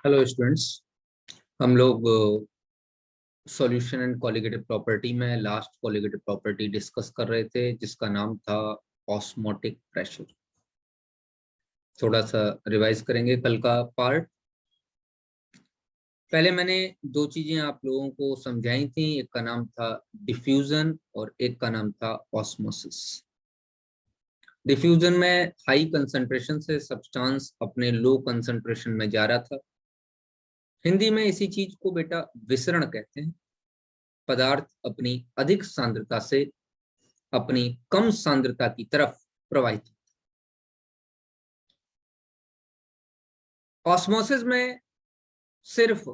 Hello students. हम लोग solution and colligative property में लास्ट कॉलिगेटिव प्रॉपर्टी डिस्कस कर रहे थे जिसका नाम था ऑस्मोटिक प्रेशर। थोड़ा सा रिवाइज करेंगे कल का पार्ट। पहले मैंने दो चीजें आप लोगों को समझाई थी, एक का नाम था डिफ्यूजन और एक का नाम था ऑस्मोसिस। डिफ्यूजन में हाई कंसंट्रेशन से सब्सटेंस अपने लो कंसंट्रेशन में जा रहा था। हिंदी में इसी चीज को बेटा विसरण कहते हैं। पदार्थ अपनी अधिक सांद्रता से अपनी कम सांद्रता की तरफ प्रवाहित। ऑस्मोसिस में सिर्फ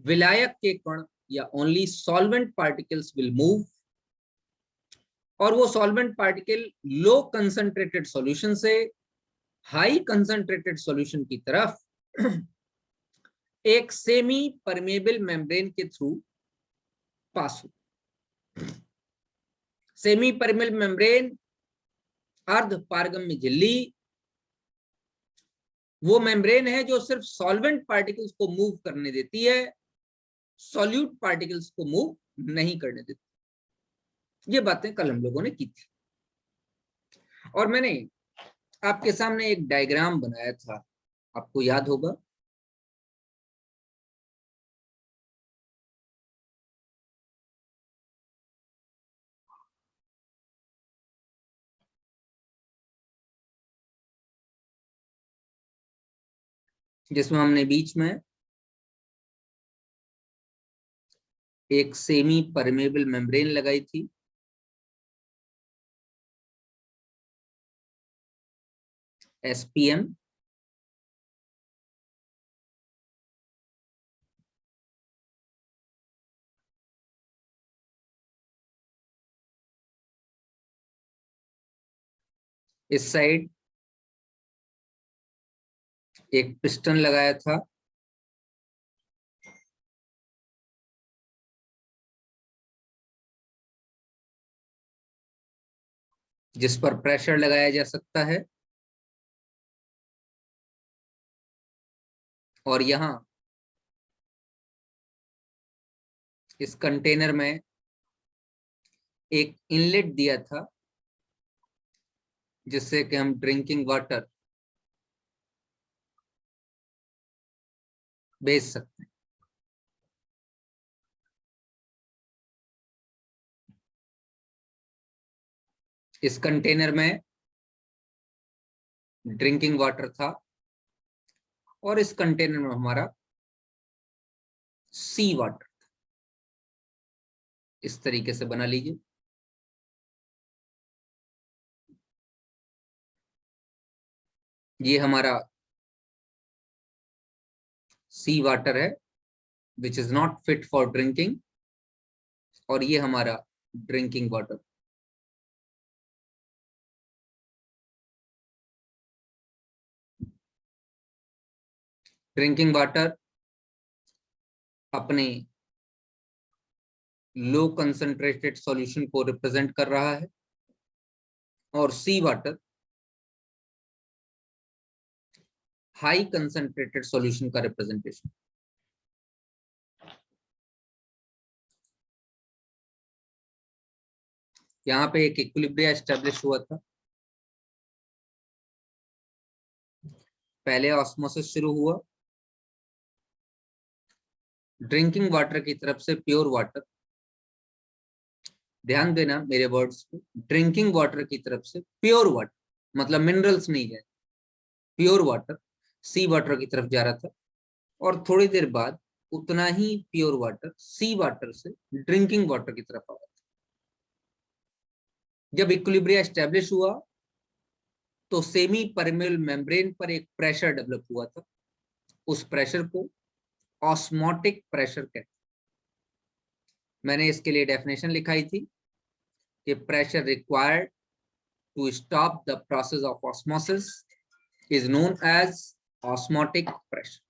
विलायक के कण या only solvent particles will move, और वो सॉल्वेंट पार्टिकल लो कंसंट्रेटेड सॉल्यूशन से हाई कंसंट्रेटेड सॉल्यूशन की तरफ एक सेमी परमेबल मेम्ब्रेन के थ्रू पास हो। सेमी परमेबल मेम्ब्रेन अर्ध पारगम्य झिल्ली वो मेम्ब्रेन है जो सिर्फ सॉल्वेंट पार्टिकल्स को मूव करने देती है, सॉल्यूट पार्टिकल्स को मूव नहीं करने देती। ये बातें कल हम लोगों ने की थी और मैंने आपके सामने एक डायग्राम बनाया था, आपको याद होगा। जिसमें हमने बीच में एक सेमी परमेबल मेम्ब्रेन लगाई थी, एसपीएम। इस साइड एक पिस्टन लगाया था, जिस पर प्रेशर लगाया जा सकता है, और यहां इस कंटेनर में एक इनलेट दिया था जिससे कि हम ड्रिंकिंग वाटर भेज सकते हैं। इस कंटेनर में ड्रिंकिंग वाटर था और इस कंटेनर में हमारा सी वाटर। इस तरीके से बना लीजिए। ये हमारा सी वाटर है which is not fit for drinking, और ये हमारा ड्रिंकिंग वाटर। ड्रिंकिंग वाटर अपने लो कंसंट्रेटेड सॉल्यूशन को रिप्रेजेंट कर रहा है, और सी वाटर हाई कंसंट्रेटेड सॉल्यूशन का रिप्रेजेंटेशन। यहाँ पे एक इक्विलिब्रिया एस्टेब्लिश हुआ था। पहले ऑस्मोसिस शुरू हुआ, ड्रिंकिंग वाटर की तरफ से प्योर वाटर, ध्यान देना मेरे वर्ड्स को, ड्रिंकिंग वाटर की तरफ से प्योर वाटर, मतलब मिनरल्स नहीं है, प्योर वाटर सी वाटर की तरफ जा रहा था, और थोड़ी देर बाद उतना ही प्योर वाटर सी वाटर से ड्रिंकिंग वाटर की तरफ आ रहा था। जब इक्विलिब्रिया एस्टेब्लिश हुआ तो सेमी परमेबल मेम्ब्रेन पर एक प्रेशर डेवलप हुआ था। उस प्रेशर को ऑस्मोटिक प्रेशर कहते हैं। मैंने इसके लिए डेफिनेशन लिखाई थी कि pressure required to stop the process of osmosis is known as osmotic pressure.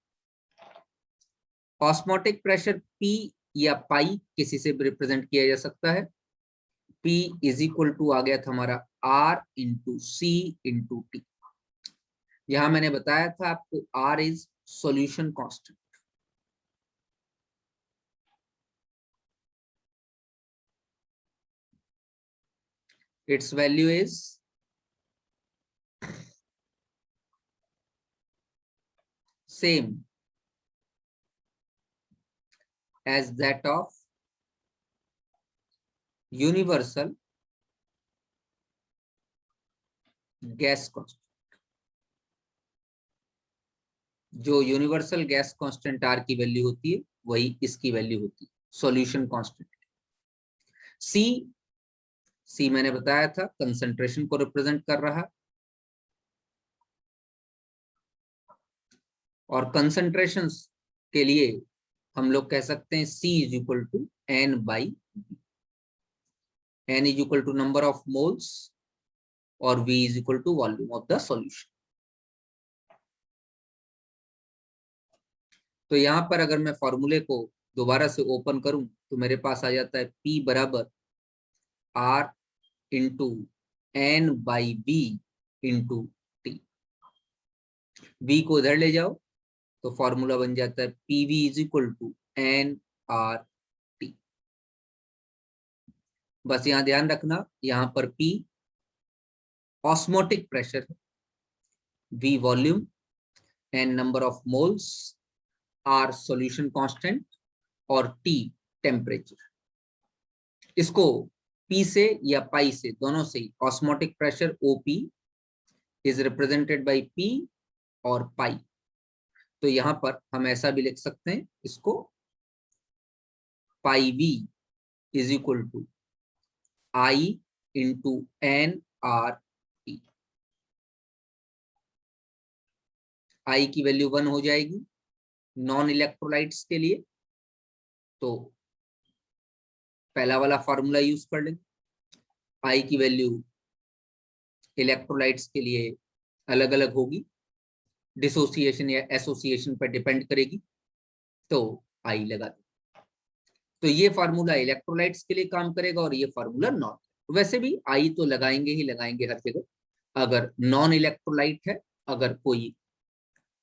Osmotic pressure P या पाई किसी से भी रिप्रेजेंट किया जा सकता है। P इज इक्वल टू आ गया था हमारा R इंटू सी इंटू टी। यहां मैंने बताया था आपको R is solution constant, its value is same as that of universal gas constant. जो यूनिवर्सल गैस कांस्टेंट आर की वैल्यू होती है वही इसकी वैल्यू होती है, सॉल्यूशन कांस्टेंट। सी, सी मैंने बताया था कंसंट्रेशन को रिप्रेजेंट कर रहा है, और कंसंट्रेशंस के लिए हम लोग कह सकते हैं C is equal to N by V। N is equal to number of moles और V is equal to volume of the solution. तो यहां पर अगर मैं फॉर्मूले को दोबारा से ओपन करूं तो मेरे पास आ जाता है P बराबर R into N by V into T। V को इधर ले जाओ तो फॉर्मूला बन जाता है PV is equal to NRT। बस यहां ध्यान रखना, यहां पर P ऑस्मोटिक प्रेशर है, V volume, N number of moles, R solution constant और T टेम्परेचर। इसको P से या पाई से, दोनों से osmotic pressure OP is represented by P और पाई। तो यहां पर हम ऐसा भी लिख सकते हैं इसको, pi V is equal to I into NRT। I की वैल्यू 1 हो जाएगी नॉन इलेक्ट्रोलाइट्स के लिए, तो पहला वाला फॉर्मूला यूज कर लेंगे। I की वैल्यू इलेक्ट्रोलाइट्स के लिए अलग अलग होगी, डिसोसिएशन या एसोसिएशन पर डिपेंड करेगी, तो I लगा दें। तो ये फार्मूला इलेक्ट्रोलाइट्स के लिए काम करेगा और ये फार्मूला नॉन। वैसे भी I तो लगाएंगे ही लगाएंगे हर जगह। अगर नॉन इलेक्ट्रोलाइट है, अगर कोई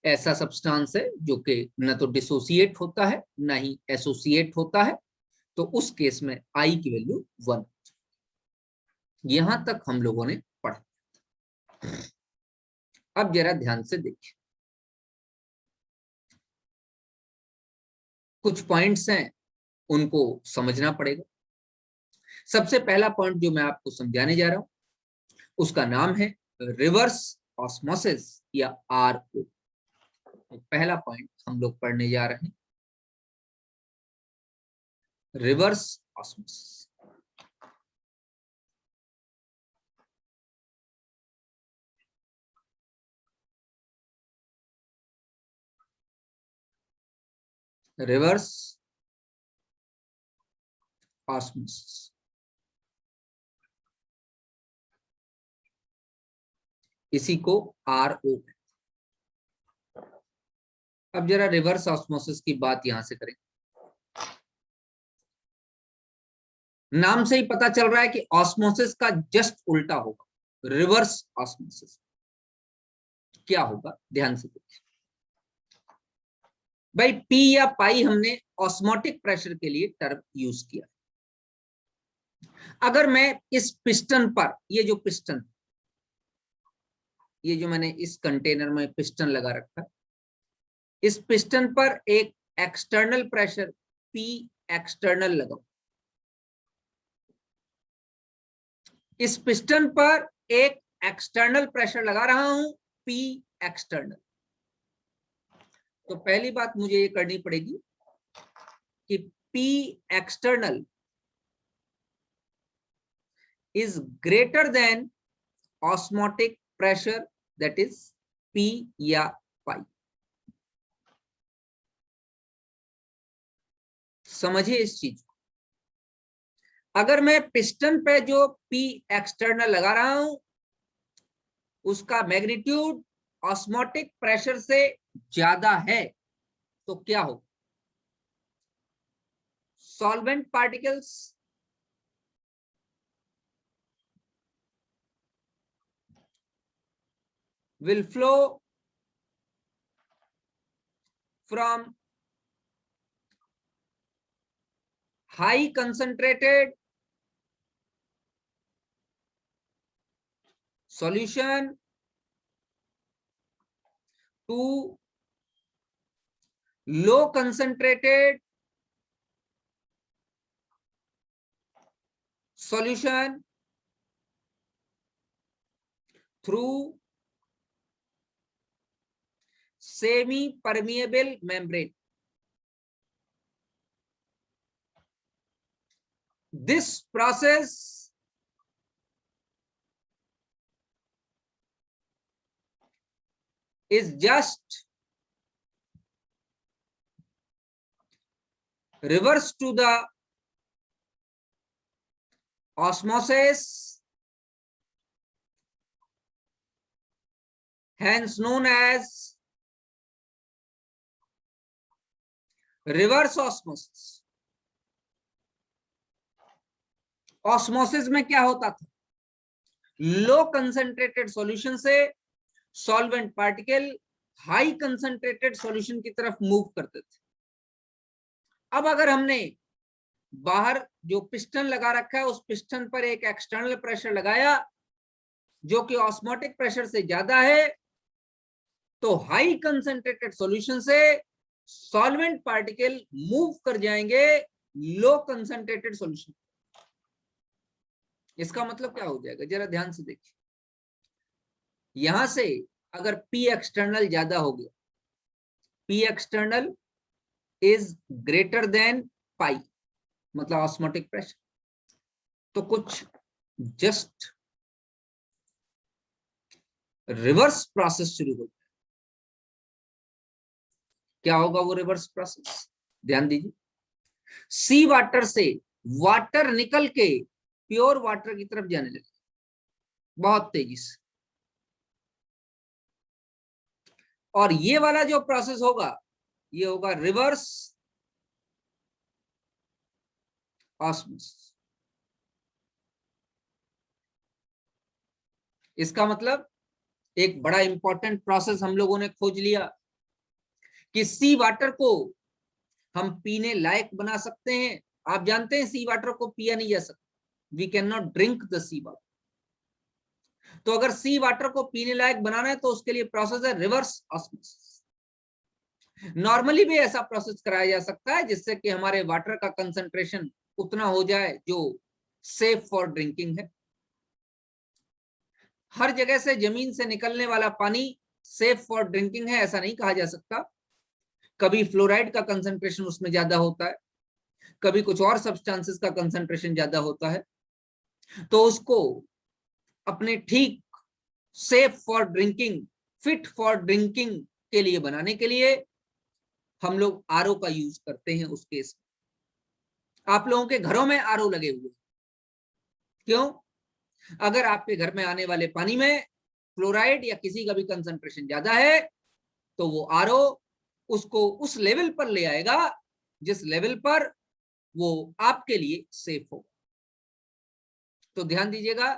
ऐसा सब्सटेंस है जो कि न तो डिसोसिएट होता है ना ही एसोसिएट होता है, तो उस केस में I की वैल्यू 1। यहां तक हम लोगों ने पढ़ा। अब जरा ध्यान से देखिए, कुछ पॉइंट्स हैं उनको समझना पड़ेगा। सबसे पहला पॉइंट जो मैं आपको समझाने जा रहा हूं उसका नाम है रिवर्स ऑस्मोसिस या RO। पहला पॉइंट हम लोग पढ़ने जा रहे हैं, रिवर्स ऑस्मोसिस। रिवर्स ऑस्मोसिस, इसी को RO। अब जरा रिवर्स ऑस्मोसिस की बात यहां से करें। नाम से ही पता चल रहा है कि ऑस्मोसिस का जस्ट उल्टा होगा। रिवर्स ऑस्मोसिस क्या होगा, ध्यान से देखिए भाई। P या पाई हमने ऑस्मोटिक प्रेशर के लिए टर्म यूज किया। अगर मैं इस पिस्टन पर, ये जो पिस्टन, ये जो मैंने इस कंटेनर में पिस्टन लगा रखा है, इस पिस्टन पर एक एक्सटर्नल प्रेशर P एक्सटर्नल लगाओ, इस पिस्टन पर एक एक्सटर्नल प्रेशर लगा रहा हूं P एक्सटर्नल। तो पहली बात मुझे ये करनी पड़ेगी कि P external is greater than osmotic pressure, that is P या पाई। समझिए इस चीज को। अगर मैं पिस्टन पे जो P एक्सटर्नल लगा रहा हूं उसका मैग्नीट्यूड ऑस्मोटिक प्रेशर से ज्यादा है, तो क्या हो, solvent particles will flow from high concentrated solution to low concentrated solution through semi permeable membrane. This process is just reverse to the osmosis, hence known as reverse osmosis. Osmosis में क्या होता था, लो कंसंट्रेटेड सॉल्यूशन से solvent particle high concentrated solution की तरफ move करते थे। अब अगर हमने बाहर जो पिस्टन लगा रखा है उस पिस्टन पर एक एक्सटर्नल प्रेशर लगाया जो कि ऑस्मोटिक प्रेशर से ज्यादा है, तो हाई कंसंट्रेटेड सॉल्यूशन से सॉल्वेंट पार्टिकल मूव कर जाएंगे लो कंसंट्रेटेड सॉल्यूशन। इसका मतलब क्या हो जाएगा, जरा ध्यान से देखिए, यहां से अगर P एक्सटर्नल ज्यादा हो गया, P external is greater than pi, मतलब ऑस्मोटिक प्रेशर, तो कुछ जस्ट रिवर्स प्रोसेस शुरू हो जाए। क्या होगा वो रिवर्स प्रोसेस, ध्यान दीजिए, सी वाटर से वाटर निकल के प्योर वाटर की तरफ जाने लगे बहुत तेजी से, और ये वाला जो प्रोसेस होगा ये होगा रिवर्स ऑस्मोसिस। इसका मतलब एक बड़ा इंपॉर्टेंट प्रोसेस हम लोगों ने खोज लिया कि सी वाटर को हम पीने लायक बना सकते हैं। आप जानते हैं सी वाटर को पिया नहीं जा सकता, we can not drink the sea water. तो अगर सी वाटर को पीने लायक बनाना है तो उसके लिए प्रोसेस है रिवर्स ऑस्मोसिस। नॉर्मली भी ऐसा प्रोसेस कराया जा सकता है जिससे कि हमारे वाटर का कंसंट्रेशन उतना हो जाए जो सेफ फॉर ड्रिंकिंग है। हर जगह से जमीन से निकलने वाला पानी सेफ फॉर ड्रिंकिंग है ऐसा नहीं कहा जा सकता। कभी फ्लोराइड का कंसंट्रेशन उसमें ज्यादा होता है, कभी कुछ और सब्सटेंसेस का कंसंट्रेशन ज्यादा होता है, तो उसको अपने ठीक safe for drinking, fit for drinking के लिए बनाने के लिए हम लोग आरओ का यूज करते हैं। उस केस में आप लोगों के घरों में आरओ लगे हुए, क्यों? अगर आपके घर में आने वाले पानी में फ्लोराइड या किसी का भी कंसंट्रेशन ज्यादा है तो वो आरओ उसको उस लेवल पर ले आएगा जिस लेवल पर वो आपके लिए सेफ हो। तो ध्यान दीजिएगा,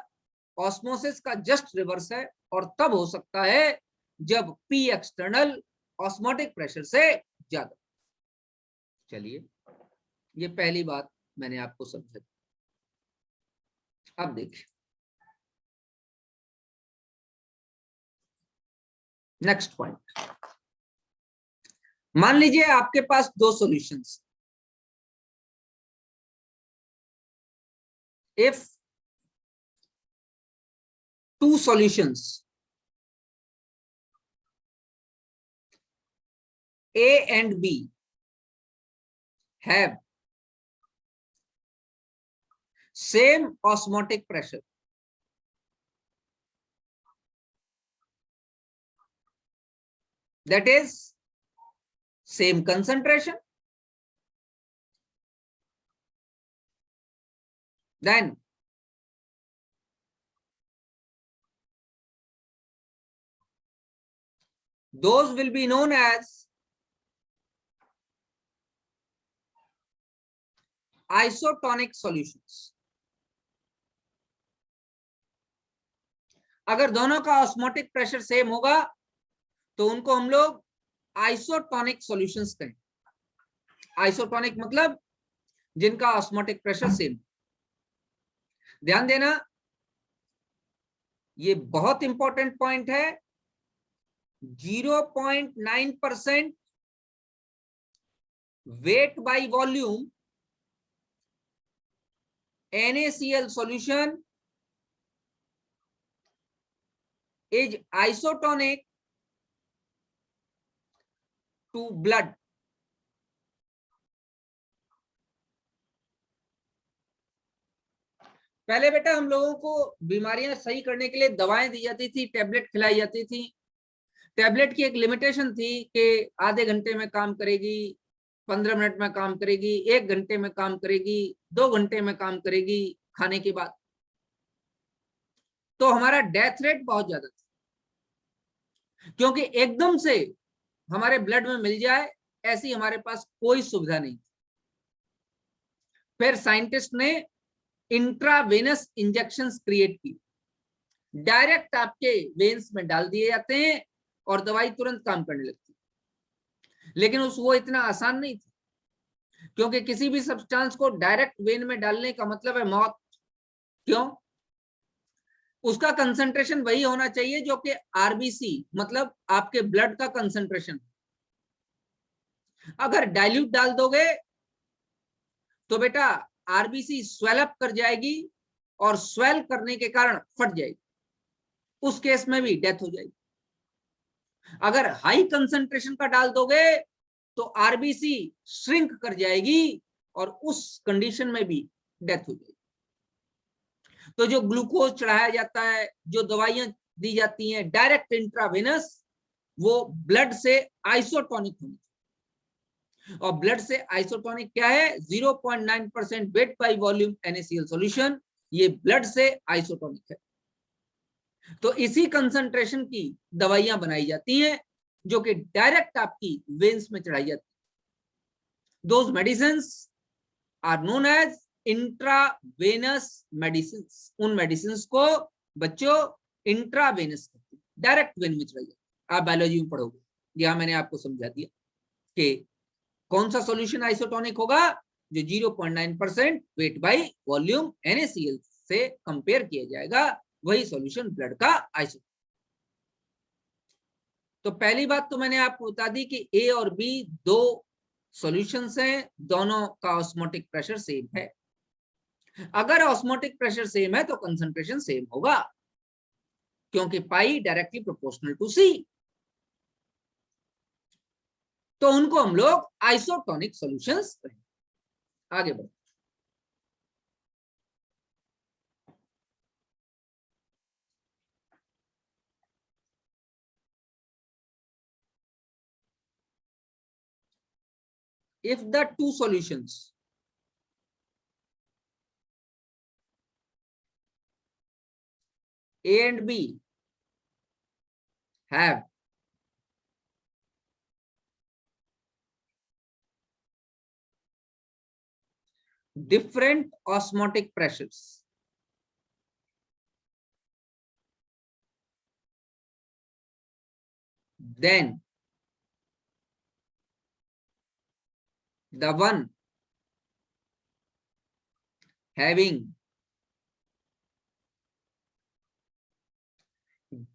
ऑस्मोसिस का जस्ट रिवर्स है और तब हो सकता है जब P एक्सटर्नल ऑस्मोटिक प्रेशर से ज्यादा। चलिए, ये पहली बात मैंने आपको समझा। अब देखिए नेक्स्ट पॉइंट। मान लीजिए आपके पास दो solutions, if two solutions A and B have same osmotic pressure, that is same concentration, then those will be known as isotonic solutions. अगर दोनों का ऑस्मोटिक प्रेशर सेम होगा तो उनको हम लोग आइसोटोनिक सॉल्यूशंस कहें। आइसोटोनिक मतलब जिनका ऑस्मोटिक प्रेशर सेम। ध्यान देना, ये बहुत इंपॉर्टेंट पॉइंट है। 0.9% weight by volume NaCl solution is isotonic to blood. पहले बेटा हम लोगों को बीमारियां सही करने के लिए दवाएं दी जाती थी, टैबलेट खिलाई जाती थी। टैबलेट की एक लिमिटेशन थी कि आधे घंटे में काम करेगी, 15 मिनट में काम करेगी, 1 घंटे में काम करेगी, 2 घंटे में काम करेगी खाने के बाद। तो हमारा डेथ रेट बहुत ज्यादा था, क्योंकि एकदम से हमारे ब्लड में मिल जाए ऐसी हमारे पास कोई सुविधा नहीं थी। फिर साइंटिस्ट ने इंट्रावेनस इंजेक्शंस क्रिएट की, डायरेक्ट आपके वेन्स में डाल दिए जाते हैं और दवाई तुरंत काम करने लगती है। लेकिन वो इतना आसान नहीं था, क्योंकि किसी भी सब्सटेंस को डायरेक्ट वेन में डालने का मतलब है मौत। क्यों? उसका कंसंट्रेशन वही होना चाहिए जो कि आरबीसी मतलब आपके ब्लड का कंसंट्रेशन। अगर डाइल्यूट डाल दोगे तो बेटा आरबीसी स्वेल अप कर जाएगी और स्वेल करने के कारण फट जाएगी, उस केस में भी डेथ हो जाएगी। अगर हाई कंसंट्रेशन का डाल दोगे तो आरबीसी श्रिंक कर जाएगी और उस कंडीशन में भी डेथ हो जाएगी। तो जो ग्लूकोज चढ़ाया जाता है, जो दवाइयां दी जाती हैं डायरेक्ट इंट्रावेनस, वो ब्लड से आइसोटोनिक होनी चाहिए। और ब्लड से आइसोटोनिक क्या है? 0.9% weight by volume NaCl solution, ये ब्लड से आइसोटोनिक है। तो इसी कंसंट्रेशन की दवाइयां बनाई जाती हैं जो कि डायरेक्ट आपकी वेन्स में चढ़ाई जाती है। Those medicines are known as intravenous medicines. उन मेडिसिन्स को बच्चों इंट्रावेनस कहते हैं, डायरेक्ट वेन में चढ़ाई जाती है। आप बायोलॉजी में पढ़ोगे, यहां मैंने आपको समझा दिया कि कौन सा सॉल्यूशन आइसोटोनिक होगा, जो 0.9% वेट बाय वॉल्यूम NaCl से कंपेयर किया जाएगा, वही सॉल्यूशन ब्लड का आइसोटोनिक। तो पहली बात तो मैंने आपको बता दी कि A और B दो सॉल्यूशंस हैं, दोनों का ऑस्मोटिक प्रेशर सेम है। अगर ऑस्मोटिक प्रेशर सेम है तो कंसंट्रेशन सेम होगा, क्योंकि पाई डायरेक्टली प्रोपोर्शनल टू C। तो उनको हम लोग आइसोटोनिक सॉल्यूशंस कहेंगे। आगे बढ़ो। If the two solutions A and B have different osmotic pressures, then the one having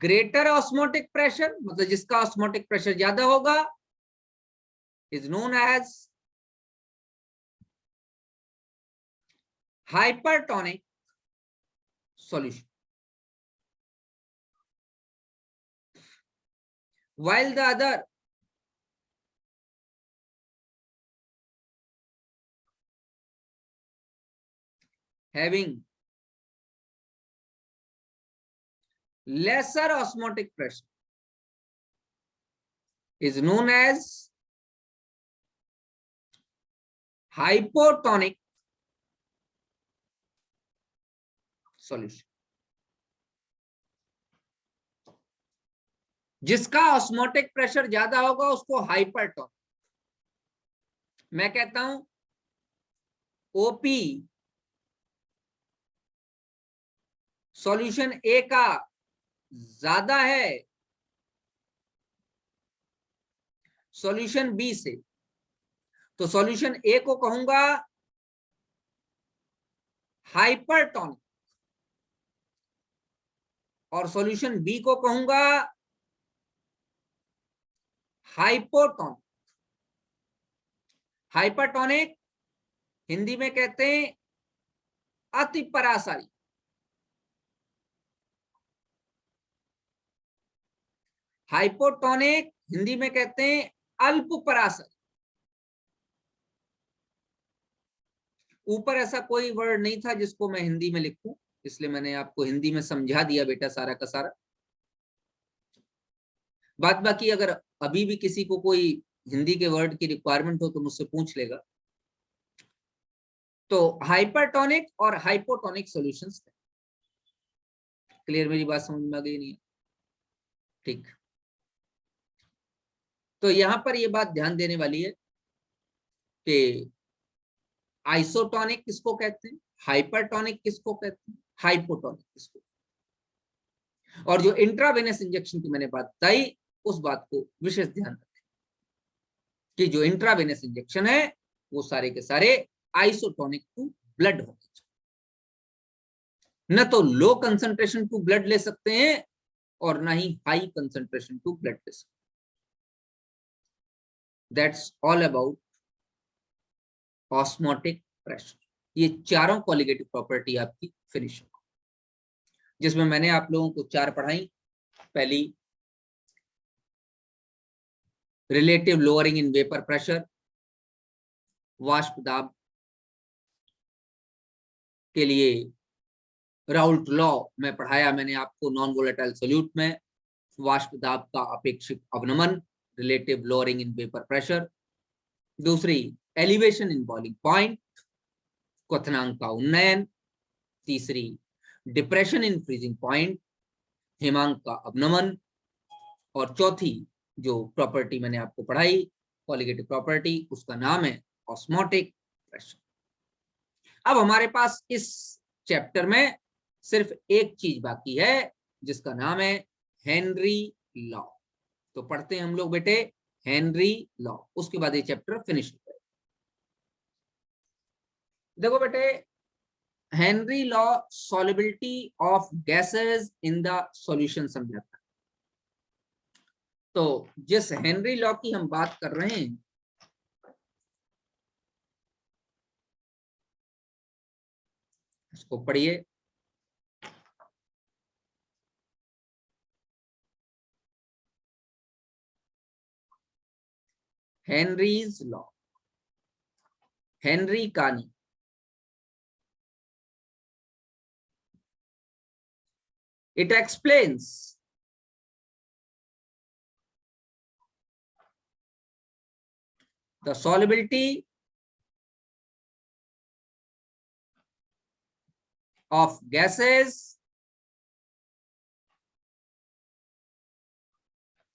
greater osmotic pressure, मतलब जिसका ऑस्मोटिक प्रेशर ज्यादा होगा, is known as hypertonic solution, while the other having lesser osmotic pressure is known as hypotonic solution। जिसका osmotic pressure ज्यादा होगा उसको hypertonic. मैं कहता हूं ओपी सॉल्यूशन ए का ज्यादा है सॉल्यूशन बी से, तो सॉल्यूशन ए को कहूंगा हाइपरटोनिक, और सॉल्यूशन बी को कहूंगा हाइपोटोनिक। हाइपरटोनिक हिंदी में कहते हैं अति परासारी। हाइपोटोनिक हिंदी में कहते हैं अल्प परासारी। ऊपर ऐसा कोई वर्ड नहीं था जिसको मैं हिंदी में लिखूं, इसलिए मैंने आपको हिंदी में समझा दिया बेटा सारा का सारा। बात बाकी अगर अभी भी किसी को कोई हिंदी के वर्ड की रिक्वायरमेंट हो तो मुझसे पूछ लेगा। तो हाइपरटोनिक और हाइपोटोनिक सॉल्यूशंस। क्लियर? मेरी बात समझ में आ गई नहीं? ठीक। तो यहां पर ये बात ध्यान देने वाली है कि आइसोटोनिक किसको कहते हैं, हाइपरटोनिक किसको कहते हैं, हाइपोटोनिक किसको। और जो इंट्रावेनस इंजेक्शन की मैंने बात बताई उस बात को विशेष ध्यान रखें कि जो इंट्रावेनस इंजेक्शन है वो सारे के सारे आइसोटोनिक टू ब्लड होने चाहिए। न तो लो कंसंट्रेशन टू ब्लड ले सकते हैं और ना ही हाई कंसंट्रेशन टू ब्लड ले सकते। That's all about osmotic pressure. ये चारों कॉलिगेटिव प्रॉपर्टी आपकी फिनिश हो, जिसमें मैंने आप लोगों को 4 पढ़ाई। पहली relative lowering in vapour pressure, वाष्प दाब के लिए राउल्ट लॉ में पढ़ाया मैंने आपको नॉन वोलेटाइल सोल्यूट में वाष्प दाब का अपेक्षित अवनमन, relative lowering in vapour pressure. दूसरी एलिवेशन इन बॉइलिंग पॉइंट, क्वथनांक का उन्नयन। तीसरी डिप्रेशन इन फ्रीजिंग पॉइंट, हिमांक का अवनमन। और चौथी जो प्रॉपर्टी मैंने आपको पढ़ाई कॉलिगेटिव प्रॉपर्टी, उसका नाम है ऑस्मोटिक प्रेशर। अब हमारे पास इस चैप्टर में सिर्फ एक चीज बाकी है जिसका नाम है हेनरी लॉ। तो पढ़ते हैं हम लोग बेटे हेनरी लॉ, उसके बाद ये चैप्टर फिनिश हो जाएगा। देखो बेटे, Henry law solubility of gases in the solution समझाता है। तो जिस हेनरी लॉ की हम बात कर रहे हैं इसको पढ़िए। हेनरीज लॉ, हेनरी का नहीं, it explains the solubility of gases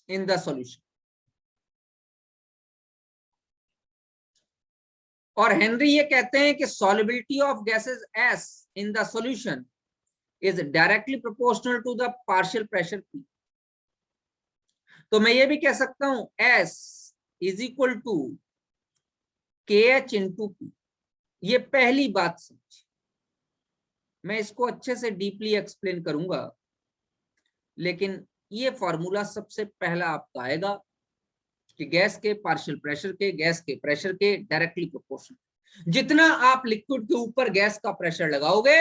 in the solution। और हेनरी ये कहते हैं कि solubility of gases S in the solution is directly proportional to the partial pressure P। तो मैं ये भी कह सकता हूं S is equal to KH into P। ये पहली बात समझ, मैं इसको अच्छे से डीपली एक्सप्लेन करूंगा, लेकिन ये फॉर्मूला सबसे पहला आपका आएगा कि गैस के पार्शियल प्रेशर के गैस के प्रेशर के डायरेक्टली प्रोपोर्शनल। जितना आप लिक्विड के ऊपर गैस का प्रेशर लगाओगे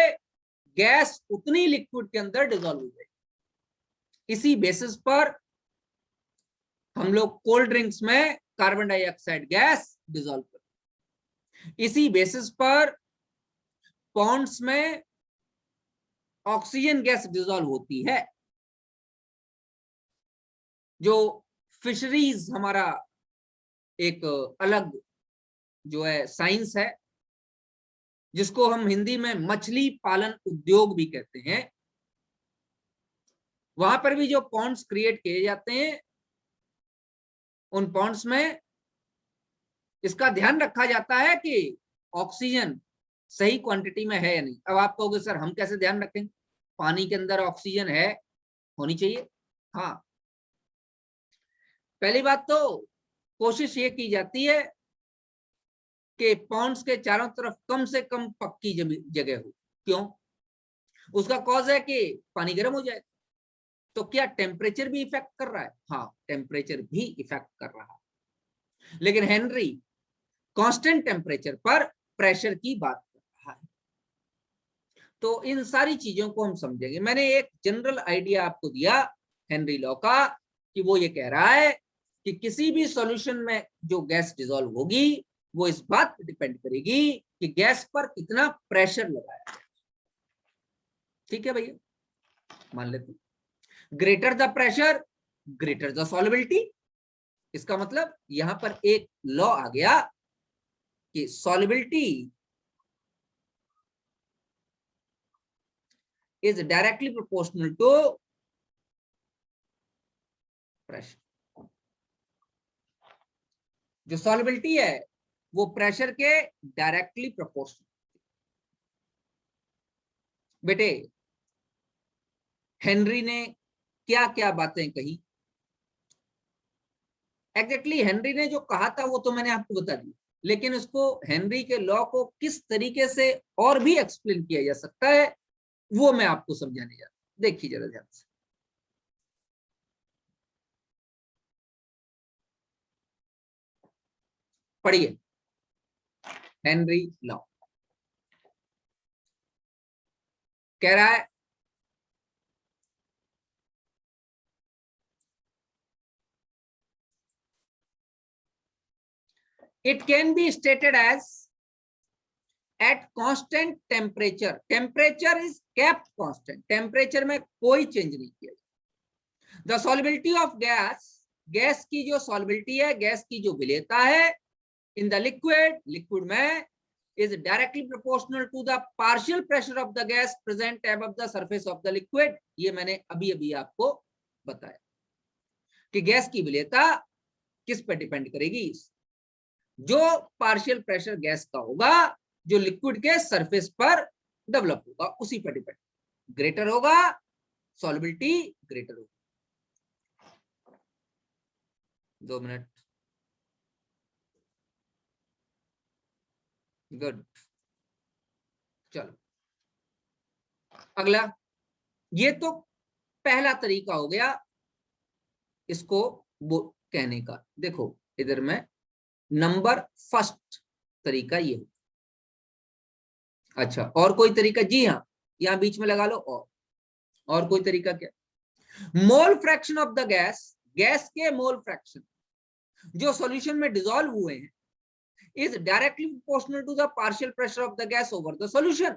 गैस उतनी लिक्विड के अंदर डिजोल्व हो जाएगी। इसी बेसिस पर हम लोग कोल्ड ड्रिंक्स में कार्बन डाइऑक्साइड गैस डिजोल्व करते, इसी बेसिस पर पॉन्ड्स में ऑक्सीजन गैस डिजोल्व होती है। जो फिशरीज हमारा एक अलग जो है साइंस है, जिसको हम हिंदी में मछली पालन उद्योग भी कहते हैं, वहां पर भी जो पॉन्ड्स क्रिएट किए जाते हैं उन पॉन्ड्स में इसका ध्यान रखा जाता है कि ऑक्सीजन सही क्वांटिटी में है या नहीं। अब आप कहोगे सर हम कैसे ध्यान रखें, पानी के अंदर ऑक्सीजन है, होनी चाहिए। हाँ, पहली बात तो कोशिश ये की जाती है कि पॉन्ड्स के चारों तरफ कम से कम पक्की जगह हो। क्यों? उसका कॉज है कि पानी गर्म हो जाए। तो क्या टेम्परेचर भी इफेक्ट कर रहा है? हाँ, टेम्परेचर भी इफेक्ट कर रहा है, लेकिन हेनरी कांस्टेंट टेम्परेचर पर प्रेशर की बात कर रहा है। तो इन सारी चीजों को हम समझेंगे। मैंने एक जनरल आइडिया आपको दिया हेनरी लॉ का, कि वो ये कह रहा है कि किसी भी सॉल्यूशन में जो गैस डिसॉल्व होगी वो इस बात पर डिपेंड करेगी कि गैस पर कितना प्रेशर लगाया है। ठीक है भैया, मान लेते greater the pressure greater the solubility. इसका मतलब यहां पर एक लॉ आ गया कि solubility is directly proportional to pressure. जो सॉल्युबिलिटी है वो प्रेशर के डायरेक्टली प्रोपोर्शनल। बेटे हेनरी ने क्या क्या बातें कही, एग्जैक्टली हेनरी ने जो कहा था वो तो मैंने आपको बता दिया, लेकिन उसको हेनरी के लॉ को किस तरीके से और भी एक्सप्लेन किया जा सकता है वो मैं आपको समझाने जा रहा हूं। देखिए जरा ध्यान से, पढ़िए हेनरी लॉ। कह रहा है it can be stated as at constant temperature, temperature is kept constant, temperature में कोई चेंज नहीं किया जाए। the solubility of gas, gas की जो solubility है, गैस की जो विलेयता है in the liquid, liquid में is directly proportional to the partial pressure of the gas present above the surface of the liquid। ये मैंने अभी अभी आपको बताया कि गैस की विलेयता किस पर डिपेंड करेगी, जो पार्शियल प्रेशर गैस का होगा जो लिक्विड के सरफेस पर डेवलप होगा उसी पर डिपेंड। ग्रेटर होगा सॉल्युबिलिटी ग्रेटर होगा। 2 मिनट, गुड। चलो अगला, ये तो पहला तरीका हो गया इसको कहने का। देखो इधर में नंबर फर्स्ट तरीका ये हो। अच्छा और कोई तरीका? जी हाँ, यहां बीच में लगा लो और कोई तरीका क्या? Mole fraction of the gas, gas के मोल फ्रैक्शन जो सॉल्यूशन में डिसॉल्व हुए हैं is directly proportional to the partial pressure of the gas over the solution।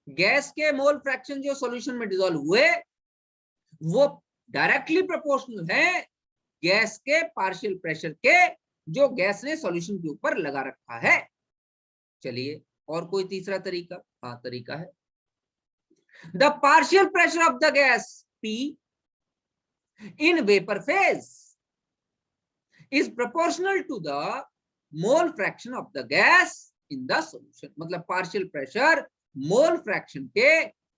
Gas के मोल फ्रैक्शन जो सॉल्यूशन में डिसॉल्व हुए वो डायरेक्टली प्रोपोर्शनल है गैस के पार्शियल प्रेशर के जो गैस ने सॉल्यूशन के ऊपर लगा रखा है। चलिए और कोई तीसरा तरीका? हाँ तरीका है, the partial pressure of the gas P in vapor phase is proportional to the mole fraction of the gas in the solution। मतलब पार्शियल प्रेशर मोल फ्रैक्शन के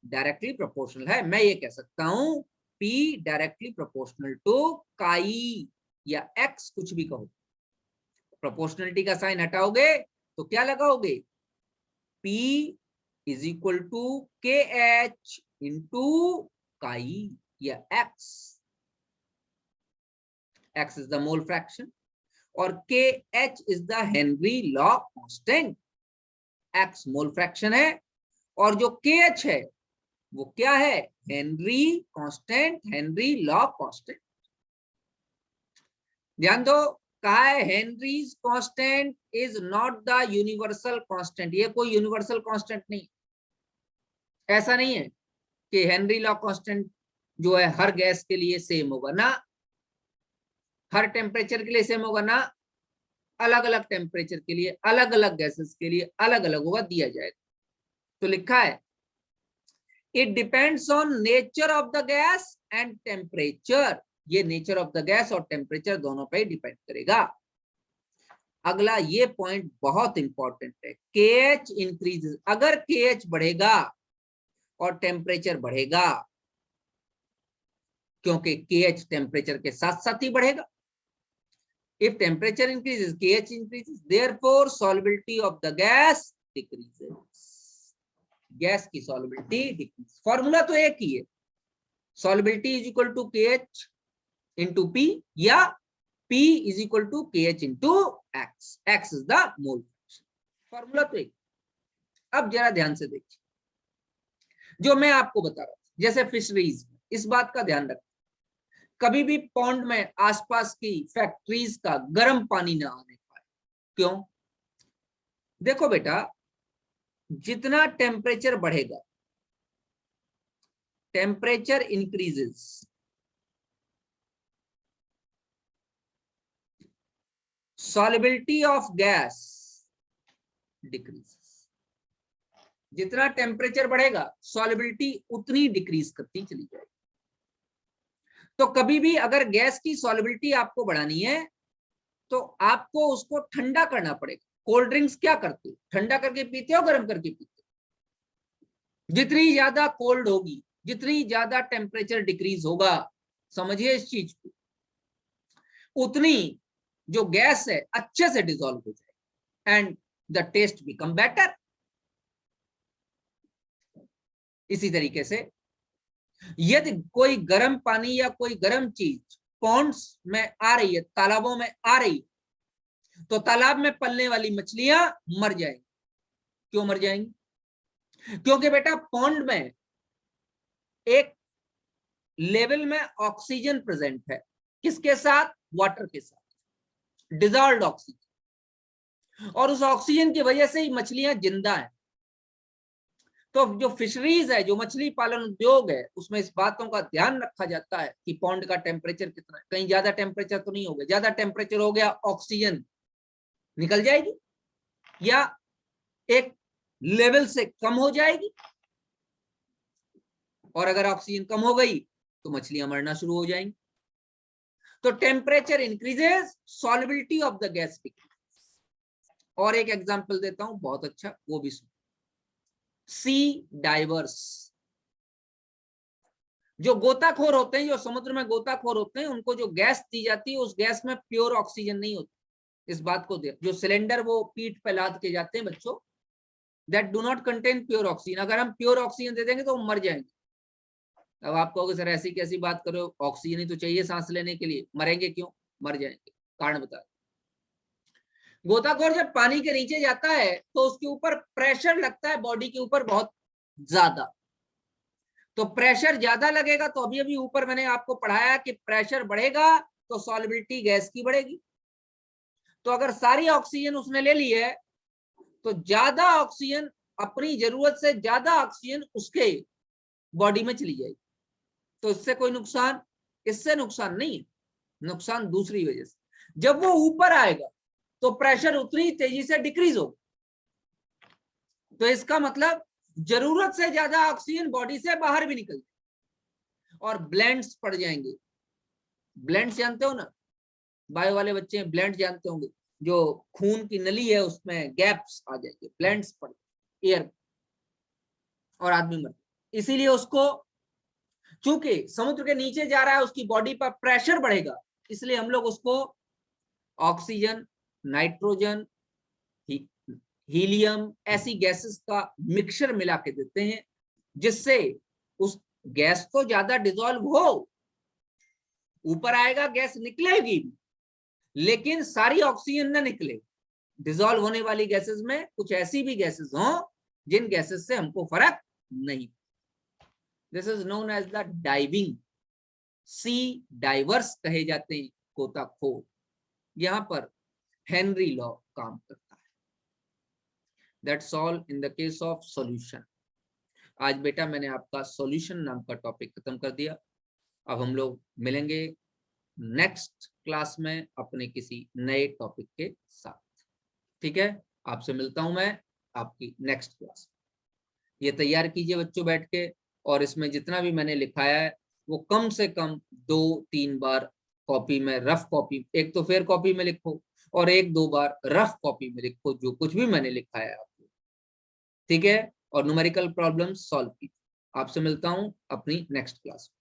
डायरेक्टली प्रोपोर्शनल है। मैं ये कह सकता हूं P डायरेक्टली प्रोपोर्शनल टू काई या X, कुछ भी कहो। प्रोपोर्शनलिटी का साइन हटाओगे तो क्या लगाओगे? P is equal to KH into chi या X। X is the mole fraction और KH is the Henry law constant। X mole fraction है और जो KH है वो क्या है? Henry constant, Henry law constant. ध्यान दो, कहा है Henrys constant is not the universal constant. ये कोई यूनिवर्सल कांस्टेंट नहीं, ऐसा नहीं है कि हेनरी लॉ कांस्टेंट जो है हर गैस के लिए सेम होगा ना, हर टेम्परेचर के लिए सेम होगा ना, अलग अलग टेम्परेचर के लिए अलग अलग गैसेस के लिए अलग अलग होगा, दिया जाएगा। तो लिखा है it depends on nature of the gas and temperature. ये नेचर ऑफ द गैस और टेम्परेचर दोनों पे डिपेंड करेगा। अगला ये पॉइंट बहुत इंपॉर्टेंट है, KH इंक्रीजेस। अगर KH बढ़ेगा और टेम्परेचर बढ़ेगा, क्योंकि KH टेम्परेचर के साथ साथ ही बढ़ेगा। If temperature increases, KH increases, therefore solubility of the gas decreases। Gas की solubility decrease। फॉर्मूला तो एक ही है, solubility is equal to KH into P या P is equal to KH into X, X is the mole fraction. Formula तो एक। अब जरा ध्यान से देखिए जो मैं आपको बता रहा था, जैसे फिशरीज, इस बात का ध्यान रखें कभी भी पॉन्ड में आसपास की फैक्ट्रीज का गर्म पानी ना आने पाए। क्यों? देखो बेटा, जितना टेम्परेचर बढ़ेगा, temperature increases, solubility of gas decreases. जितना टेम्परेचर बढ़ेगा सॉल्युबिलिटी उतनी डिक्रीज करती चली जाएगी। तो कभी भी अगर गैस की सॉल्युबिलिटी आपको बढ़ानी है तो आपको उसको ठंडा करना पड़ेगा। कोल्ड ड्रिंक्स क्या करते हो? ठंडा करके पीते हो, गर्म करके पीते हो? जितनी ज्यादा कोल्ड होगी, जितनी ज्यादा टेम्परेचर डिक्रीज होगा, समझिए इस चीज को, उतनी जो गैस है अच्छे से डिसॉल्व हो जाए and the taste become better. इसी तरीके से यदि कोई गर्म पानी या कोई गर्म चीज पॉन्ड्स में आ रही है, तालाबों में आ रही है, तो तालाब में पलने वाली मछलियां मर जाएंगी। क्यों मर जाएंगी? क्योंकि बेटा पॉन्ड में एक लेवल में ऑक्सीजन प्रेजेंट है। किसके साथ? वाटर के साथ, डिजॉल्व्ड ऑक्सीजन, और उस ऑक्सीजन की वजह से ही मछलियां जिंदा हैं। तो जो फिशरीज है, जो मछली पालन उद्योग है, उसमें इस बातों का ध्यान रखा जाता है कि पॉन्ड का टेम्परेचर कितना है। कहीं ज्यादा टेम्परेचर तो नहीं हो गया, ज्यादा टेम्परेचर हो गया ऑक्सीजन निकल जाएगी या एक लेवल से कम हो जाएगी, और अगर ऑक्सीजन कम हो गई तो मछलियां मरना शुरू हो जाएंगी। तो temperature increases, solubility of the gas decreases. और एक एग्जांपल देता हूं बहुत अच्छा, वो भी सुनो। सी डाइवर्स, जो गोताखोर होते हैं, जो समुद्र में गोताखोर होते हैं, उनको जो गैस दी जाती है उस गैस में प्योर ऑक्सीजन नहीं होती। इस बात को जो सिलेंडर वो पीठ पे लाद के जाते हैं बच्चों, that do not contain pure oxygen. अगर हम प्योर ऑक्सीजन दे देंगे तो वो मर जाएंगे। अब आप कहोगे सर ऐसी कैसी बात करो, ऑक्सीजन ही तो चाहिए सांस लेने के लिए, मरेंगे क्यों? मर जाएंगे। कारण बता, गोताखोर जब पानी के नीचे जाता है तो उसके ऊपर प्रेशर लगता है, बॉडी के ऊपर बहुत ज्यादा। तो प्रेशर ज्यादा लगेगा, तो अभी अभी ऊपर मैंने आपको पढ़ाया कि प्रेशर बढ़ेगा तो सॉल्युबिलिटी गैस की बढ़ेगी। तो अगर सारी ऑक्सीजन उसने ले ली है तो ज्यादा ऑक्सीजन, अपनी जरूरत से ज्यादा ऑक्सीजन उसके बॉडी में चली जाएगी। तो इससे कोई नुकसान? इससे नुकसान नहीं है, नुकसान दूसरी वजह से। जब वो ऊपर आएगा तो प्रेशर उतनी तेजी से डिक्रीज होगा। तो इसका मतलब जरूरत से ज्यादा ऑक्सीजन बॉडी से बाहर भी निकल जाए और ब्लेंड्स पड़ जाएंगे। ब्लेंड्स जानते हो ना, बायो वाले बच्चे ब्लेंड जानते होंगे, जो खून की नली है उसमें गैप्स आ जाएंगे, ब्लेंड्स पड़ एयर, और आदमी मर। इसीलिए उसको, चूंकि समुद्र के नीचे जा रहा है, उसकी बॉडी पर प्रेशर बढ़ेगा, इसलिए हम लोग उसको ऑक्सीजन, नाइट्रोजन, हीलियम, ऐसी गैसेस का मिक्सचर मिला के देते हैं, जिससे उस गैस को ज्यादा डिसॉल्व हो। ऊपर आएगा, गैस निकलेगी, लेकिन सारी ऑक्सीजन ना निकले। डिसॉल्व होने वाली गैसेस में कुछ ऐसी भी गैसेस हों जिन गैसेस से हमको फर्क नहीं। This is known as the diving. Sea divers कहे जाते हैं गोताखोर। यहां पर हेनरी लॉ काम करता है। That's all in the case of solution. आज बेटा मैंने आपका सॉल्यूशन नाम का टॉपिक खत्म कर दिया। अब हम लोग मिलेंगे नेक्स्ट क्लास में अपने किसी नए टॉपिक के साथ। ठीक है, आपसे मिलता हूं मैं आपकी नेक्स्ट क्लास। ये तैयार कीजिए बच्चों बैठ के, और इसमें जितना भी मैंने लिखाया है वो कम से कम 2-3 बार कॉपी में, रफ कॉपी, एक तो फेयर कॉपी में लिखो और 1-2 बार रफ कॉपी में लिखो जो कुछ भी मैंने लिखा है आपको। ठीक है, और न्यूमेरिकल प्रॉब्लम्स सॉल्व कीजिए। आपसे मिलता हूं अपनी नेक्स्ट क्लास।